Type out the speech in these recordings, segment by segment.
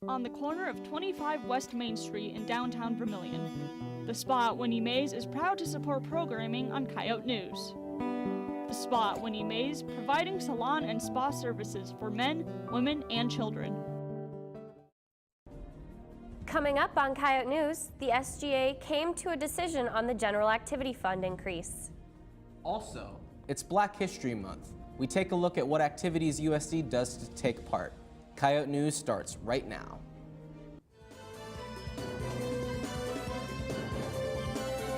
on the corner of 25 West Main Street in downtown Vermilion. The spot, Winnie Mays, is proud to support programming on Coyote News. The spot, Winnie Mays, providing salon and spa services for men, women, and children. Coming up on Coyote News, the SGA came to a decision on the General Activity Fund increase. Also, it's Black History Month. We take a look at what activities USD does to take part. Coyote News starts right now.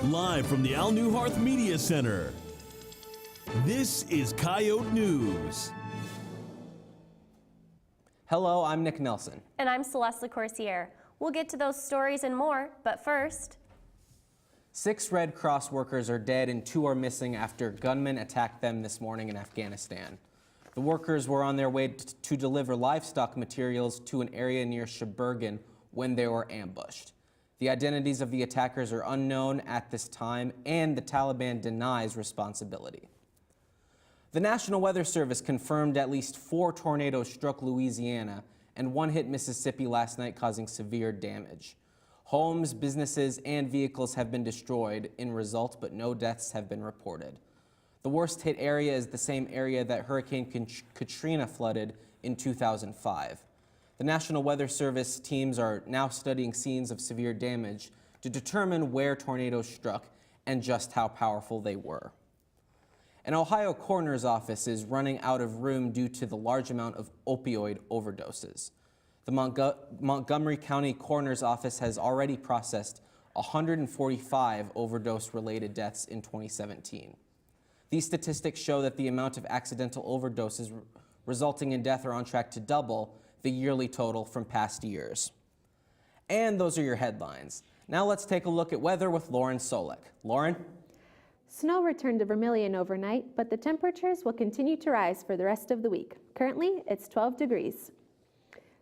Live from the Al Newharth Media Center, this is Coyote News. Hello, I'm Nick Nelson. And I'm Celeste LaCourciere. We'll get to those stories and more, but first... 6 Red Cross workers are dead and 2 are missing after gunmen attacked them this morning in Afghanistan. The workers were on their way to deliver livestock materials to an area near Sheboygan when they were ambushed. The identities of the attackers are unknown at this time, and the Taliban denies responsibility. The National Weather Service confirmed at least 4 tornadoes struck Louisiana and 1 hit Mississippi last night, causing severe damage. Homes, businesses, and vehicles have been destroyed in result, but no deaths have been reported. The worst hit area is the same area that Hurricane Katrina flooded in 2005. The National Weather Service teams are now studying scenes of severe damage to determine where tornadoes struck and just how powerful they were. An Ohio coroner's office is running out of room due to the large amount of opioid overdoses. The Montgomery County Coroner's Office has already processed 145 overdose-related deaths in 2017. These statistics show that the amount of accidental overdoses resulting in death are on track to double the yearly total from past years. And those are your headlines. Now let's take a look at weather with Lauren Solik. Lauren? Snow returned to Vermilion overnight, but the temperatures will continue to rise for the rest of the week. Currently, it's 12 degrees.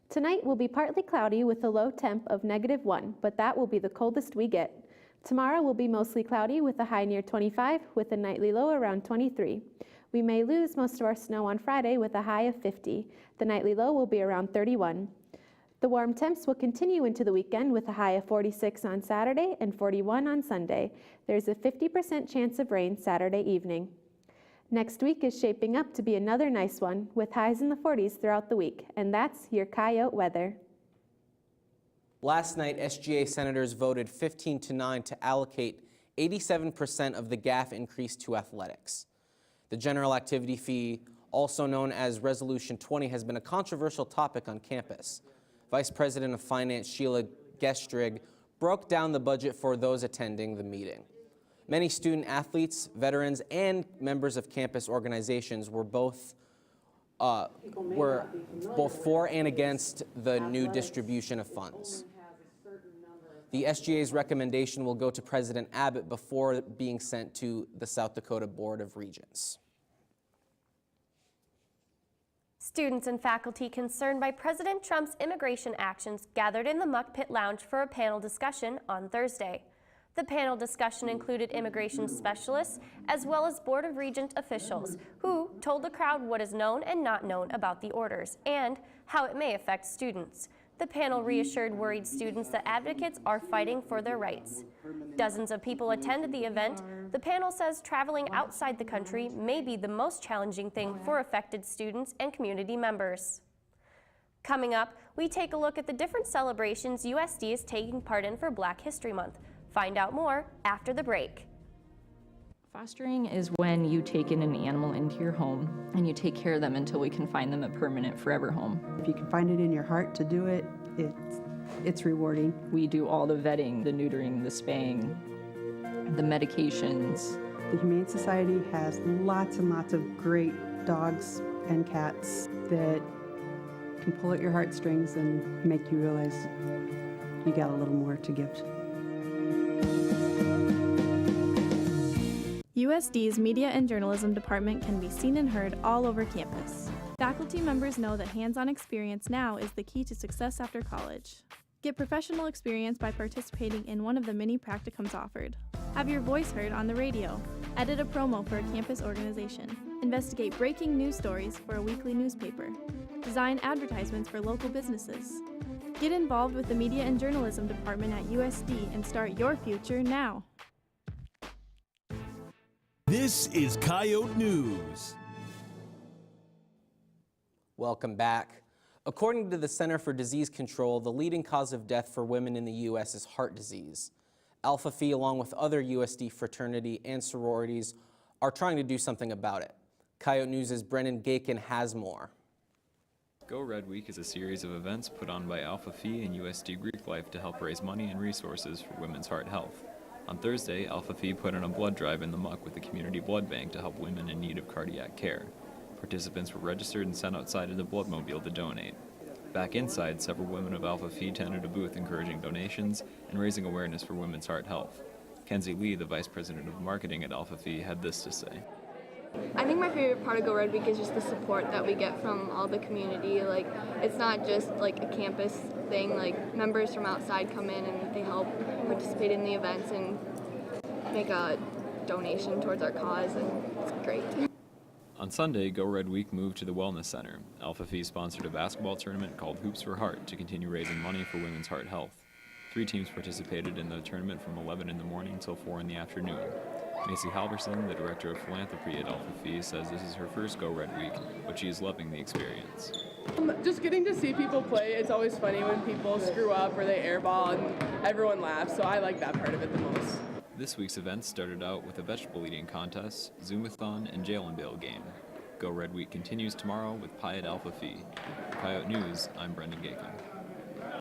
Tonight will be partly cloudy with a low temp of -1, but that will be the coldest we get. Tomorrow will be mostly cloudy with a high near 25, with a nightly low around 23. We may lose most of our snow on Friday with a high of 50. The nightly low will be around 31. The warm temps will continue into the weekend with a high of 46 on Saturday and 41 on Sunday. There's a 50% chance of rain Saturday evening. Next week is shaping up to be another nice one with highs in the 40s throughout the week, and that's your Coyote weather. Last night, SGA senators voted 15-9 to allocate 87% of the GAF increase to athletics. The general activity fee, also known as Resolution 20, has been a controversial topic on campus. Vice President of Finance Sheila Gestrig broke down the budget for those attending the meeting. Many student athletes, veterans, and members of campus organizations were both for and against the new distribution of funds. The SGA's recommendation will go to President Abbott before being sent to the South Dakota Board of Regents. Students and faculty concerned by President Trump's immigration actions gathered in the Muck Pit Lounge for a panel discussion on Thursday. The panel discussion included immigration specialists as well as Board of Regent officials who told the crowd what is known and not known about the orders and how it may affect students. The panel reassured worried students that advocates are fighting for their rights. Dozens of people attended the event. The panel says traveling outside the country may be the most challenging thing for affected students and community members. Coming up, we take a look at the different celebrations USD is taking part in for Black History Month. Find out more after the break. Fostering is when you take in an animal into your home and you take care of them until we can find them a permanent forever home. If you can find it in your heart to do it, it's rewarding. We do all the vetting, the neutering, the spaying, the medications. The Humane Society has lots and lots of great dogs and cats that can pull at your heartstrings and make you realize you got a little more to give. USD's Media and Journalism Department can be seen and heard all over campus. Faculty members know that hands-on experience now is the key to success after college. Get professional experience by participating in one of the many practicums offered. Have your voice heard on the radio. Edit a promo for a campus organization. Investigate breaking news stories for a weekly newspaper. Design advertisements for local businesses. Get involved with the Media and Journalism Department at USD and start your future now. This is Coyote News. Welcome back. According to the Center for Disease Control, the leading cause of death for women in the U.S. is heart disease. Alpha Phi, along with other USD fraternity and sororities, are trying to do something about it. Coyote News' Brendan Gakin has more. Go Red Week is a series of events put on by Alpha Phi and USD Greek Life to help raise money and resources for women's heart health. On Thursday, Alpha Phi put on a blood drive in the Muck with the community blood bank to help women in need of cardiac care. Participants were registered and sent outside of the bloodmobile to donate. Back inside, several women of Alpha Phi tended a booth encouraging donations and raising awareness for women's heart health. Kenzie Lee, the vice president of marketing at Alpha Phi, had this to say. I think my favorite part of Go Red Week is just the support that we get from all the community. Like, it's not just like a campus thing. Like, members from outside come in and they help participate in the events and make a donation towards our cause, and it's great. On Sunday, Go Red Week moved to the Wellness Center. Alpha Phi sponsored a basketball tournament called Hoops for Heart to continue raising money for women's heart health. 3 teams participated in the tournament from 11 in the morning till 4 in the afternoon. Macy Halverson, the director of philanthropy at Alpha Phi, says this is her first Go Red Week, but she is loving the experience. Just getting to see people play, it's always funny when people screw up or they airball and everyone laughs, so I like that part of it the most. This week's events started out with a vegetable eating contest, Zoomathon, and jail and bail game. Go Red Week continues tomorrow with Pie at Alpha Phi. For Coyote News, I'm Brendan Gakin.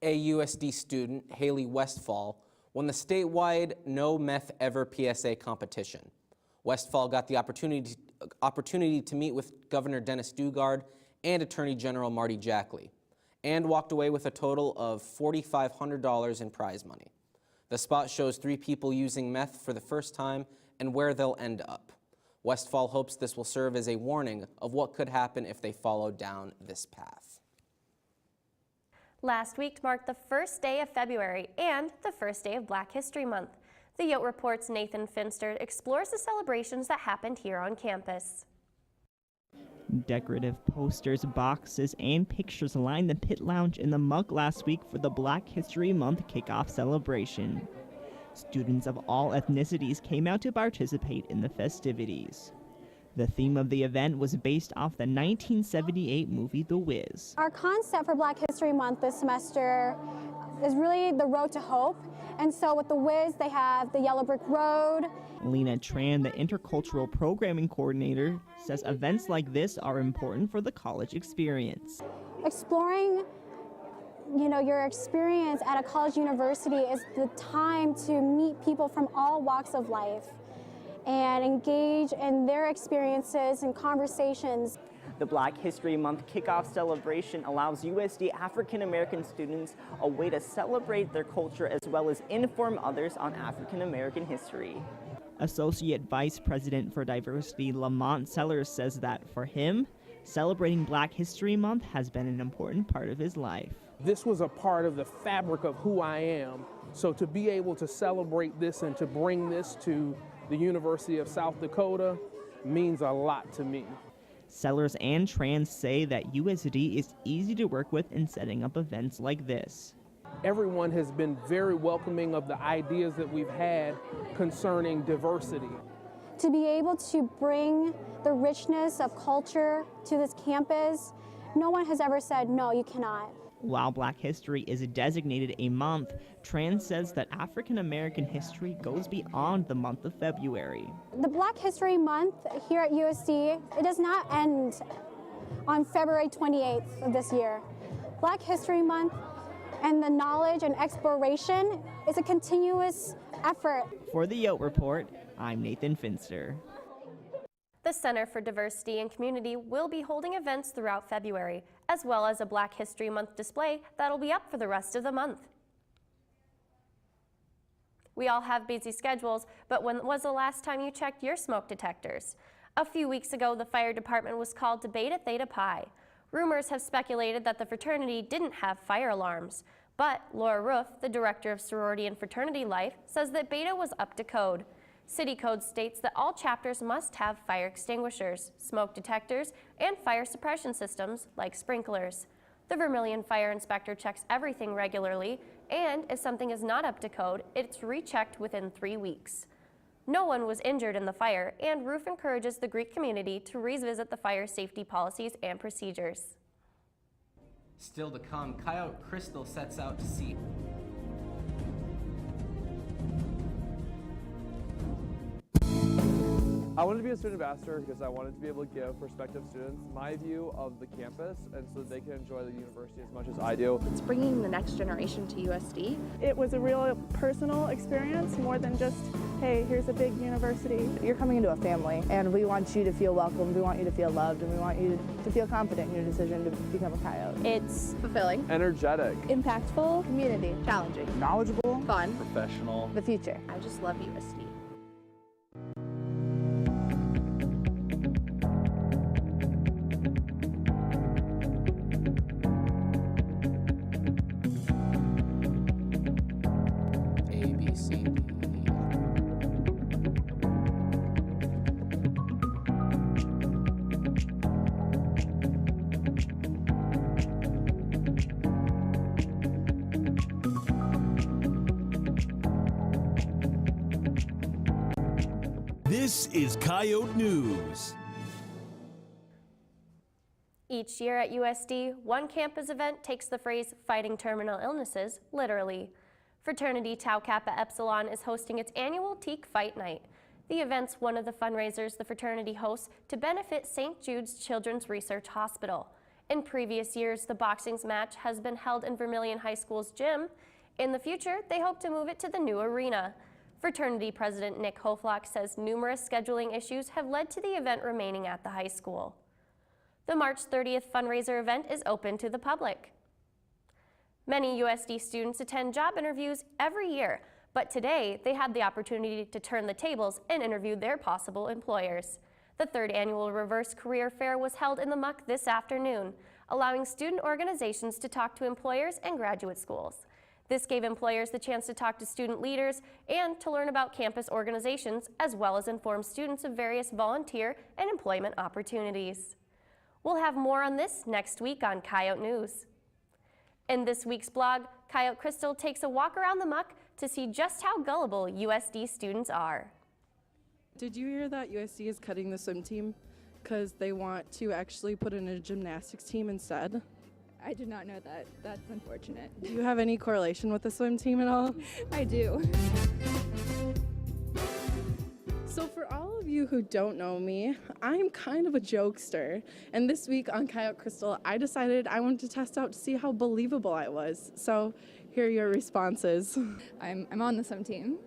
A USD student, Haley Westfall, won the statewide No Meth Ever PSA competition. Westfall got the opportunity to meet with Governor Dennis Dugard and Attorney General Marty Jackley, and walked away with a total of $4,500 in prize money. The spot shows 3 people using meth for the first time and where they'll end up. Westfall hopes this will serve as a warning of what could happen if they follow down this path. Last week marked the first day of February and the first day of Black History Month. The Yote Report's Nathan Finster explores the celebrations that happened here on campus. Decorative posters, boxes, and pictures lined the pit lounge in the Muck last week for the Black History Month kickoff celebration. Students of all ethnicities came out to participate in the festivities. The theme of the event was based off the 1978 movie The Wiz. Our concept for Black History Month this semester is really the road to hope. And so with The Wiz, they have the Yellow Brick Road. Lena Tran, the intercultural programming coordinator, says events like this are important for the college experience. Exploring, your experience at a college university is the time to meet people from all walks of life and engage in their experiences and conversations. The Black History Month kickoff celebration allows USD African American students a way to celebrate their culture as well as inform others on African American history. Associate Vice President for Diversity Lamont Sellers says that for him, celebrating Black History Month has been an important part of his life. This was a part of the fabric of who I am, so to be able to celebrate this and to bring this to the University of South Dakota means a lot to me. Sellers and Tran say that USD is easy to work with in setting up events like this. Everyone has been very welcoming of the ideas that we've had concerning diversity. To be able to bring the richness of culture to this campus, no one has ever said, no, you cannot. While Black History is designated a month, Tran says that African American history goes beyond the month of February. The Black History Month here at USD, it does not end on February 28th of this year. Black History Month and the knowledge and exploration is a continuous effort. For the Yote Report, I'm Nathan Finster. The Center for Diversity and Community will be holding events throughout February, as well as a Black History Month display that'll be up for the rest of the month. We all have busy schedules, but when was the last time you checked your smoke detectors? A few weeks ago, the fire department was called to Beta Theta Pi. Rumors have speculated that the fraternity didn't have fire alarms, but Laura Roof, the director of sorority and fraternity life, says that Beta was up to code. City Code states that all chapters must have fire extinguishers, smoke detectors, and fire suppression systems like sprinklers. The Vermilion fire inspector checks everything regularly, and if something is not up to code, it's rechecked within 3 weeks. No one was injured in the fire, and Roof encourages the Greek community to revisit the fire safety policies and procedures. Still to come, Coyote Crystal sets out to see. I wanted to be a student ambassador because I wanted to be able to give prospective students my view of the campus and so that they can enjoy the university as much as I do. It's bringing the next generation to USD. It was a real personal experience more than just, hey, here's a big university. You're coming into a family and we want you to feel welcome, we want you to feel loved, and we want you to feel confident in your decision to become a Coyote. It's fulfilling, energetic, impactful, community, challenging, knowledgeable, fun, professional, the future. I just love USD. This is Coyote News. Each year at USD, one campus event takes the phrase fighting terminal illnesses literally. Fraternity Tau Kappa Epsilon is hosting its annual Teak Fight Night. The event's one of the fundraisers the fraternity hosts to benefit St. Jude's Children's Research Hospital. In previous years, the boxing match has been held in Vermilion High School's gym. In the future, they hope to move it to the new arena. Fraternity President Nick Hoflock says numerous scheduling issues have led to the event remaining at the high school. The March 30th fundraiser event is open to the public. Many USD students attend job interviews every year, but today they had the opportunity to turn the tables and interview their possible employers. The third annual Reverse Career Fair was held in the Muck this afternoon, allowing student organizations to talk to employers and graduate schools. This gave employers the chance to talk to student leaders and to learn about campus organizations, as well as inform students of various volunteer and employment opportunities. We'll have more on this next week on Coyote News. In this week's blog, Coyote Crystal takes a walk around the Muck to see just how gullible USD students are. Did you hear that USD is cutting the swim team because they want to actually put in a gymnastics team instead? I did not know that. That's unfortunate. Do you have any correlation with the swim team at all? I do. So for all of you who don't know me, I'm kind of a jokester. And this week on Coyote Crystal, I decided I wanted to test out to see how believable I was. So here are your responses. I'm on the swim team.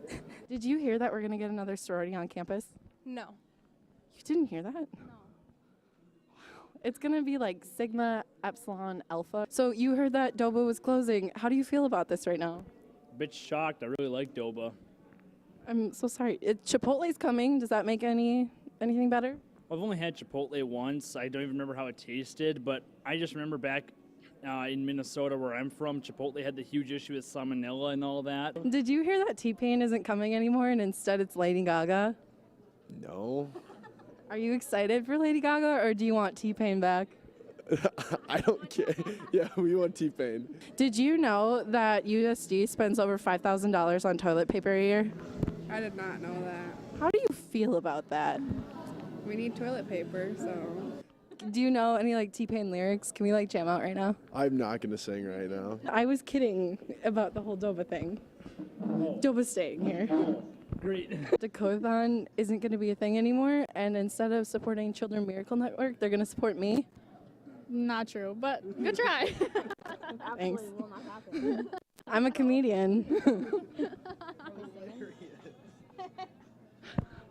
Did you hear that we're going to get another sorority on campus? No. You didn't hear that? No. It's going to be like Sigma, Epsilon, Alpha. So you heard that Doba was closing. How do you feel about this right now? A bit shocked. I really like Doba. I'm so sorry. Chipotle's coming. Does that make anything better? I've only had Chipotle once. I don't even remember how it tasted, but I just remember back in Minnesota where I'm from, Chipotle had the huge issue with salmonella and all that. Did you hear that T-Pain isn't coming anymore and instead it's Lady Gaga? No. Are you excited for Lady Gaga, or do you want T-Pain back? I don't care. Yeah, we want T-Pain. Did you know that USD spends over $5,000 on toilet paper a year? I did not know that. How do you feel about that? We need toilet paper, so. Do you know any T-Pain lyrics? Can we jam out right now? I'm not going to sing right now. I was kidding about the whole Doba thing. Doba's staying here. Great. Dakothon isn't going to be a thing anymore, and instead of supporting Children Miracle Network, they're going to support me. Not true, but good try. Thanks. Will not happen. I'm a comedian.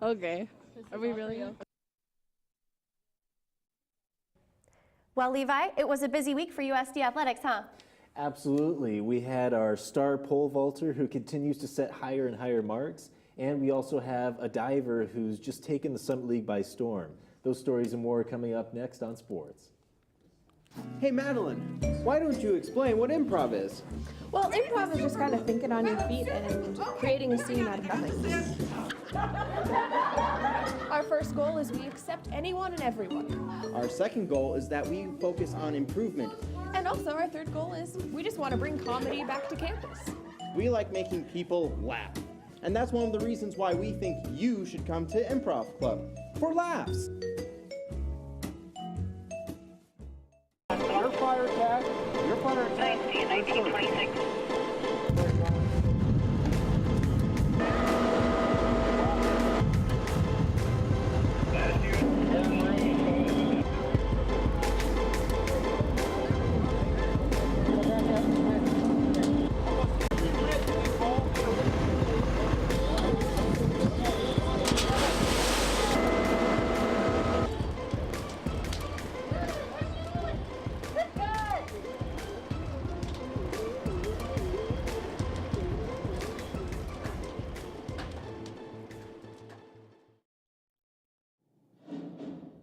Okay. Are we really? Well, Levi, it was a busy week for USD Athletics, huh? Absolutely. We had our star pole vaulter who continues to set higher and higher marks, and we also have a diver who's just taken the Summit League by storm. Those stories and more are coming up next on Sports. Hey Madeline, why don't you explain what improv is? Well, improv is just kind of thinking on your feet and creating a scene out of nothing. All Our first goal is we accept anyone and everyone. Our second goal is that we focus on improvement. And also our third goal is we just want to bring comedy back to campus. We like making people laugh. And that's one of the reasons why we think you should come to Improv Club, for laughs. Your fire attack. Your fire attack. 1926.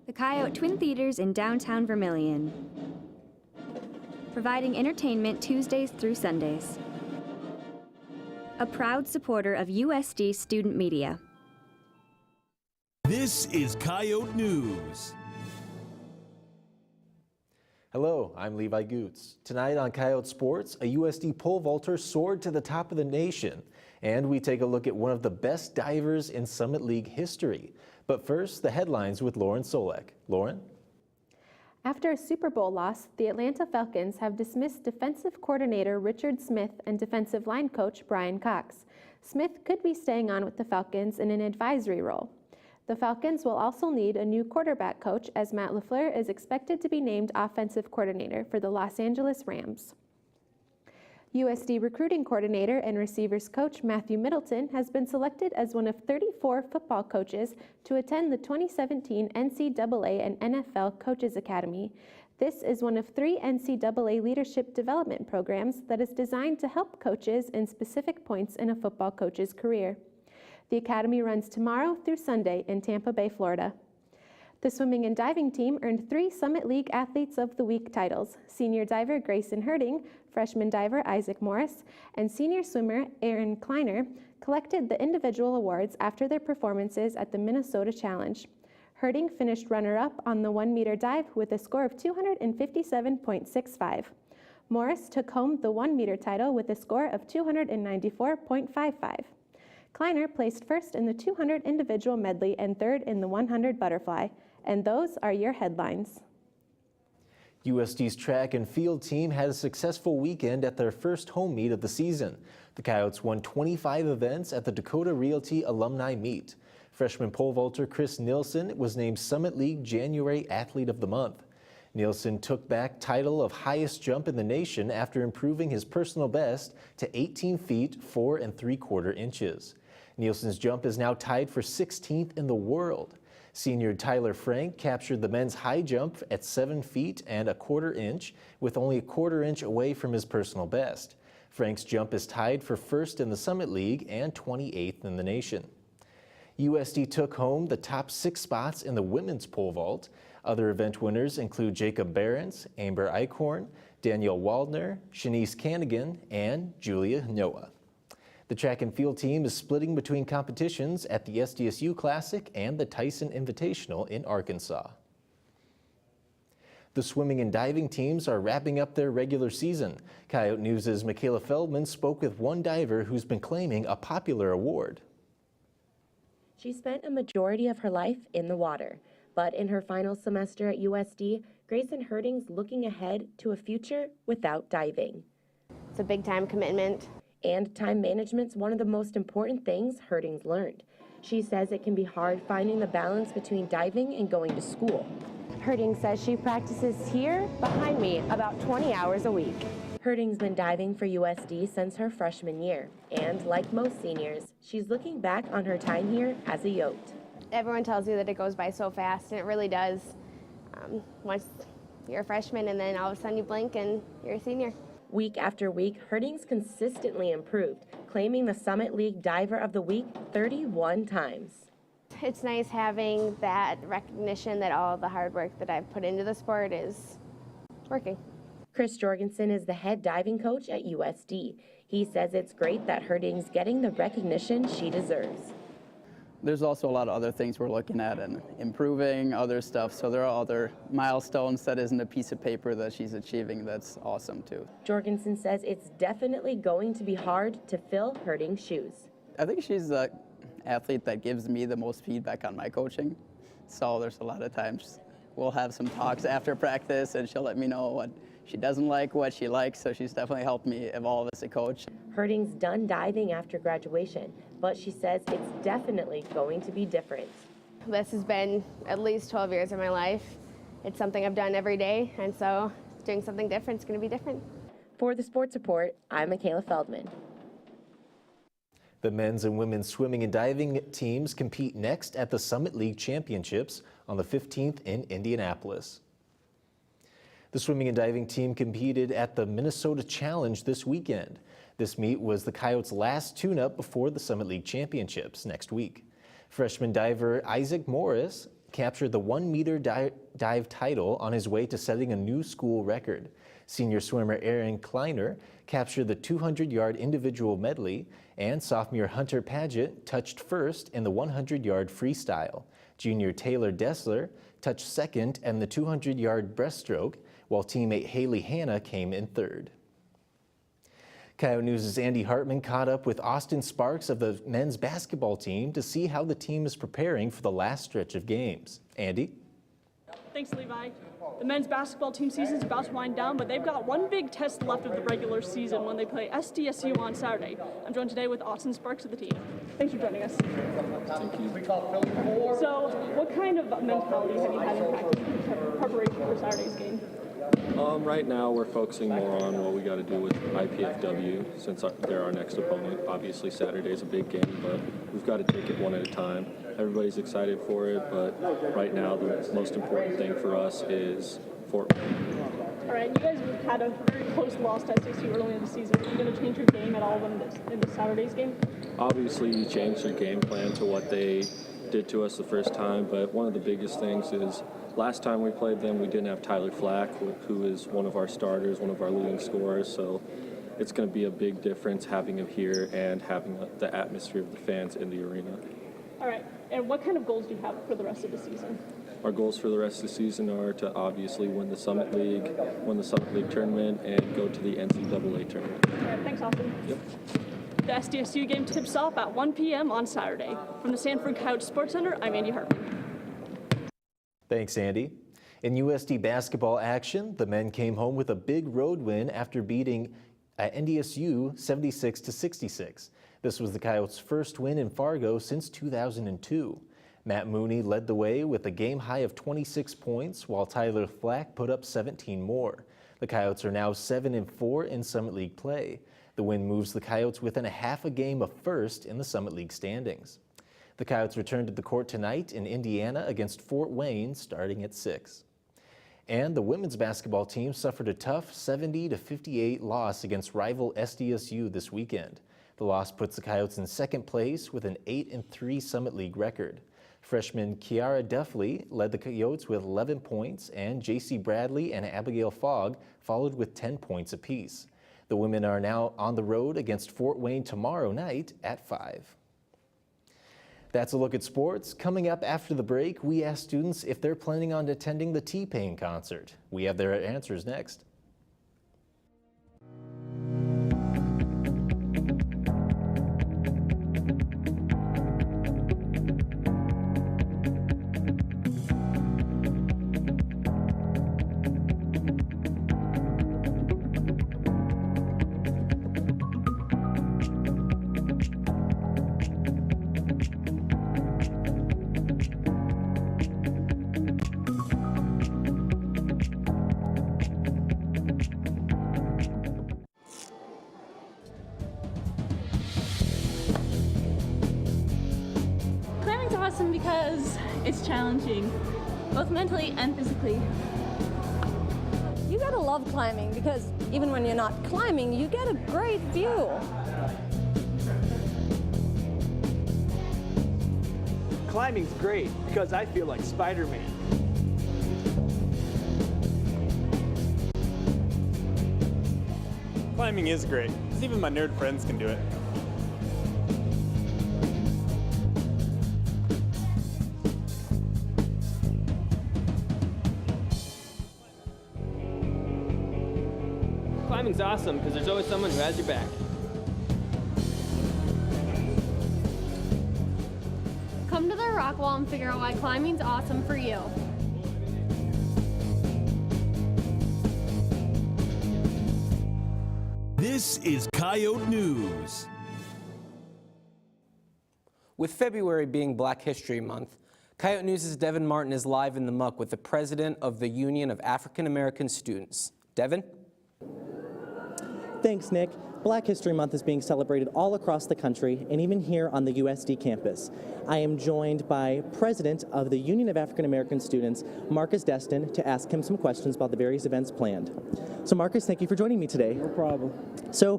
The Coyote Twin Theaters in downtown Vermilion, providing entertainment Tuesdays through Sundays. A proud supporter of USD student media. This is Coyote News. Hello, I'm Levi Goots. Tonight on Coyote Sports, a USD pole vaulter soared to the top of the nation, and we take a look at one of the best divers in Summit League history. But first, the headlines with Lauren Solek. Lauren? After a Super Bowl loss, the Atlanta Falcons have dismissed defensive coordinator Richard Smith and defensive line coach Brian Cox. Smith could be staying on with the Falcons in an advisory role. The Falcons will also need a new quarterback coach, as Matt LaFleur is expected to be named offensive coordinator for the Los Angeles Rams. USD recruiting coordinator and receivers coach Matthew Middleton has been selected as one of 34 football coaches to attend the 2017 NCAA and NFL Coaches Academy. This is one of 3 NCAA leadership development programs that is designed to help coaches in specific points in a football coach's career. The academy runs tomorrow through Sunday in Tampa Bay, Florida. The swimming and diving team earned 3 Summit League Athletes of the Week titles. Senior diver Grayson Herding, freshman diver Isaac Morris, and senior swimmer Aaron Kleiner collected the individual awards after their performances at the Minnesota Challenge. Herding finished runner-up on the 1-meter dive with a score of 257.65. Morris took home the 1-meter title with a score of 294.55. Kleiner placed first in the 200 individual medley and third in the 100 butterfly. And those are your headlines. USD's track and field team had a successful weekend at their first home meet of the season. The Coyotes won 25 events at the Dakota Realty Alumni Meet. Freshman pole vaulter Chris Nielsen was named Summit League January Athlete of the Month. Nielsen took back title of highest jump in the nation after improving his personal best to 18 feet 4 3/4 inches. Nielsen's jump is now tied for 16th in the world. Senior Tyler Frank captured the men's high jump at 7 feet and 1/4 inch, with only 1/4 inch away from his personal best. Frank's jump is tied for first in the Summit League and 28th in the nation. USD took home the top 6 spots in the women's pole vault. Other event winners include Jacob Behrens, Amber Eichhorn, Danielle Waldner, Shanice Canigan, and Julia Noah. The track and field team is splitting between competitions at the SDSU Classic and the Tyson Invitational in Arkansas. The swimming and diving teams are wrapping up their regular season. Coyote News' Michaela Feldman spoke with one diver who's been claiming a popular award. She spent a majority of her life in the water, but in her final semester at USD, Grayson Herding's looking ahead to a future without diving. It's a big time commitment. And time management's one of the most important things Herding's learned. She says it can be hard finding the balance between diving and going to school. Herding says she practices here behind me about 20 hours a week. Herding's been diving for USD since her freshman year, and like most seniors, she's looking back on her time here as a yote. Everyone tells you that it goes by so fast, and it really does. Once you're a freshman and then all of a sudden you blink and you're a senior. Week after week, Herding's consistently improved, claiming the Summit League Diver of the Week 31 times. It's nice having that recognition that all the hard work that I've put into the sport is working. Chris Jorgensen is the head diving coach at USD. He says it's great that Herding's getting the recognition she deserves. there's also a lot of other things we're looking at and improving other stuff. So there are other milestones that isn't a piece of paper that she's achieving. That's awesome too. Jorgensen says it's definitely going to be hard to fill Herding's shoes. I think she's the athlete that gives me the most feedback on my coaching. So there's a lot of times we'll have some talks after practice and she'll let me know what she doesn't like, what she likes. So she's definitely helped me evolve as a coach. Herding's done diving after graduation, but she says it's definitely going to be different. This has been at least 12 years of my life. It's something I've done every day, and so doing something different is going to be different. For the Sports Report, I'm Michaela Feldman. The men's and women's swimming and diving teams compete next at the Summit League Championships on the 15th in Indianapolis. The swimming and diving team competed at the Minnesota Challenge this weekend. This meet was the Coyotes' last tune-up before the Summit League Championships next week. Freshman diver Isaac Morris captured the 1-meter dive title on his way to setting a new school record. Senior swimmer Aaron Kleiner captured the 200-yard individual medley, and sophomore Hunter Paget touched first in the 100-yard freestyle. Junior Taylor Dessler touched second in the 200-yard breaststroke, while teammate Haley Hanna came in third. Coyote News' Andy Hartman caught up with Austin Sparks of the men's basketball team to see how the team is preparing for the last stretch of games. Andy? Thanks, Levi. The men's basketball team season is about to wind down, but they've got one big test left of the regular season when they play SDSU on Saturday. I'm joined today with Austin Sparks of the team. Thanks for joining us. Thank you. So, what kind of mentality have you had in practice in preparation for Saturday's game? Right now we're focusing more on what we got to do with IPFW since they're our next opponent. Obviously Saturday's a big game, but we've got to take it one at a time. Everybody's excited for it, but right now the most important thing for us is Fort Wayne. All right, you guys have had a very close loss to SDSU early in the season. Are you going to change your game at all in this Saturday's game? Obviously you change your game plan to what they did to us the first time, but one of the biggest things is last time we played them, we didn't have Tyler Flack, who is one of our starters, one of our leading scorers, so it's going to be a big difference having him here and having the atmosphere of the fans in the arena. All right, and what kind of goals do you have for the rest of the season? Our goals for the rest of the season are to obviously win the Summit League tournament, and go to the NCAA tournament. All right, thanks, Austin. Yep. The SDSU game tips off at 1 p.m. on Saturday. From the Sanford Coyote Sports Center, I'm Andy Hartman. Thanks, Andy. In USD basketball action, the men came home with a big road win after beating NDSU 76-66. This was the Coyotes' first win in Fargo since 2002. Matt Mooney led the way with a game high of 26 points, while Tyler Flack put up 17 more. The Coyotes are now 7-4 in Summit League play. The win moves the Coyotes within a half a game of first in the Summit League standings. The Coyotes return to the court tonight in Indiana against Fort Wayne starting at 6. And the women's basketball team suffered a tough 70-58 loss against rival SDSU this weekend. The loss puts the Coyotes in second place with an 8-3 Summit League record. Freshman Kiara Duffley led the Coyotes with 11 points, and J.C. Bradley and Abigail Fogg followed with 10 points apiece. The women are now on the road against Fort Wayne tomorrow night at 5. That's a look at sports. Coming up after the break, we ask students if they're planning on attending the T-Pain concert. We have their answers next. Climbing's awesome because it's challenging, both mentally and physically. You gotta love climbing because even when you're not climbing, you get a great view. Climbing's great because I feel like Spider-Man. Climbing is great, because even my nerd friends can do it. Climbing's awesome because there's always someone who has your back. Come to the rock wall and figure out why climbing's awesome for you. This is Coyote News. With February being Black History Month, Coyote News' Devin Martin is live in the muck with the president of the Union of African American Students. Devin? Thanks, Nick. Black History Month is being celebrated all across the country and even here on the USD campus. I am joined by President of the Union of African American Students, Marcus Destin, to ask him some questions about the various events planned. So Marcus, thank you for joining me today. No problem. So,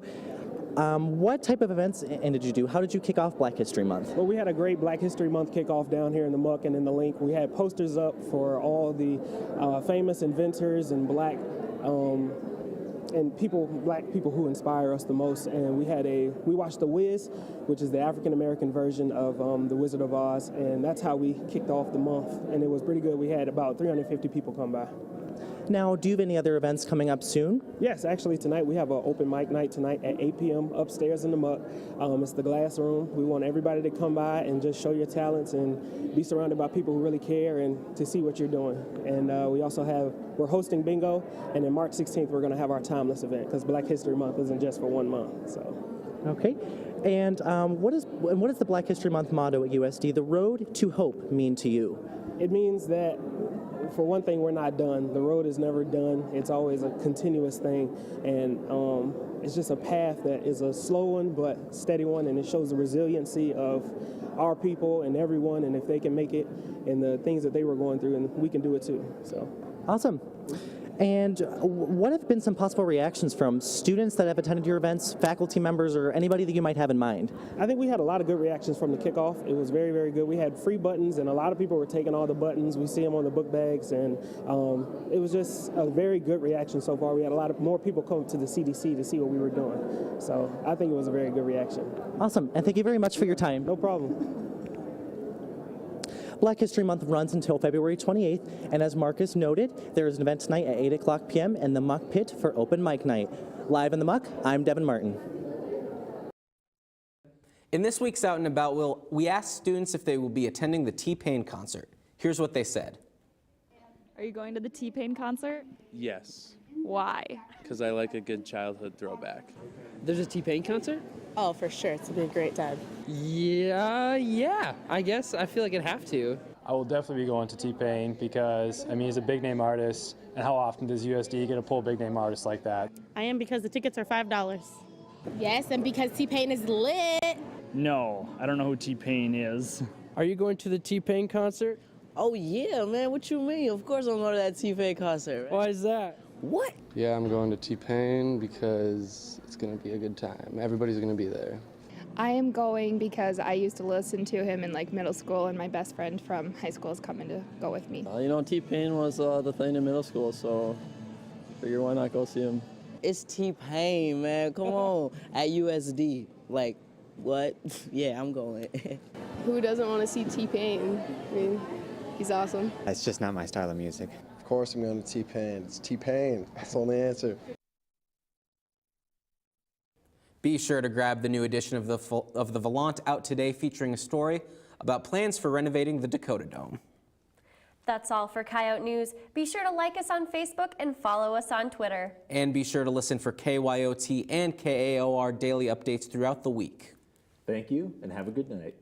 what type of events did you do? How did you kick off Black History Month? Well, we had a great Black History Month kickoff down here in the muck and in the link. We had posters up for all the famous inventors and black people who inspire us the most. And we watched The Wiz, which is the African American version of The Wizard of Oz, and that's how we kicked off the month. And it was pretty good. We had about 350 people come by. Now, do you have any other events coming up soon? Yes, actually tonight we have an open mic night tonight at 8 p.m. upstairs in the muck. It's the glass room. We want everybody to come by and just show your talents and be surrounded by people who really care and to see what you're doing. And we're hosting bingo, and then March 16th we're going to have our timeless event because Black History Month isn't just for 1 month. So. Okay. And what is the Black History Month motto at USD, the road to hope, mean to you? It means that, for one thing, we're not done. The road is never done. It's always a continuous thing. And it's just a path that is a slow one but steady one, and it shows the resiliency of our people and everyone, and if they can make it and the things that they were going through, and we can do it too. So awesome. And what have been some possible reactions from students that have attended your events, faculty members, or anybody that you might have in mind? I think we had a lot of good reactions from the kickoff. It was very, very good. We had free buttons, and a lot of people were taking all the buttons. We see them on the book bags, and it was just a very good reaction so far. We had more people come to the CDC to see what we were doing. So I think it was a very good reaction. Awesome, and thank you very much for your time. No problem. Black History Month runs until February 28th, and as Marcus noted, there is an event tonight at 8 o'clock p.m. in the Muck Pit for Open Mic Night. Live in the Muck, I'm Devin Martin. In this week's Out and About, we asked students if they will be attending the T-Pain concert. Here's what they said. Are you going to the T-Pain concert? Yes. Why? Because I like a good childhood throwback. There's a T-Pain concert? Oh, for sure. It's going to be a great time. Yeah, I guess. I feel like I'd have to. I will definitely be going to T-Pain because, I mean, he's a big-name artist, and how often does USD get to pull big-name artists like that? I am because the tickets are $5. Yes, and because T-Pain is lit. No, I don't know who T-Pain is. Are you going to the T-Pain concert? Oh, yeah, man. What you mean? Of course I'm going to that T-Pain concert. Right? Why is that? What? Yeah, I'm going to T-Pain because it's going to be a good time. Everybody's going to be there. I am going because I used to listen to him in middle school, and my best friend from high school is coming to go with me. T-Pain was the thing in middle school, so figure why not go see him. It's T-Pain, man. Come on. At USD. What? Yeah, I'm going. Who doesn't want to see T-Pain? I mean, he's awesome. It's just not my style of music. Of course I'm going to T-Pain. It's T-Pain. That's the only answer. Be sure to grab the new edition of the Volant out today, featuring a story about plans for renovating the Dakota Dome. That's all for Coyote News. Be sure to like us on Facebook and follow us on Twitter. And be sure to listen for KYOT and KAOR daily updates throughout the week. Thank you, and have a good night.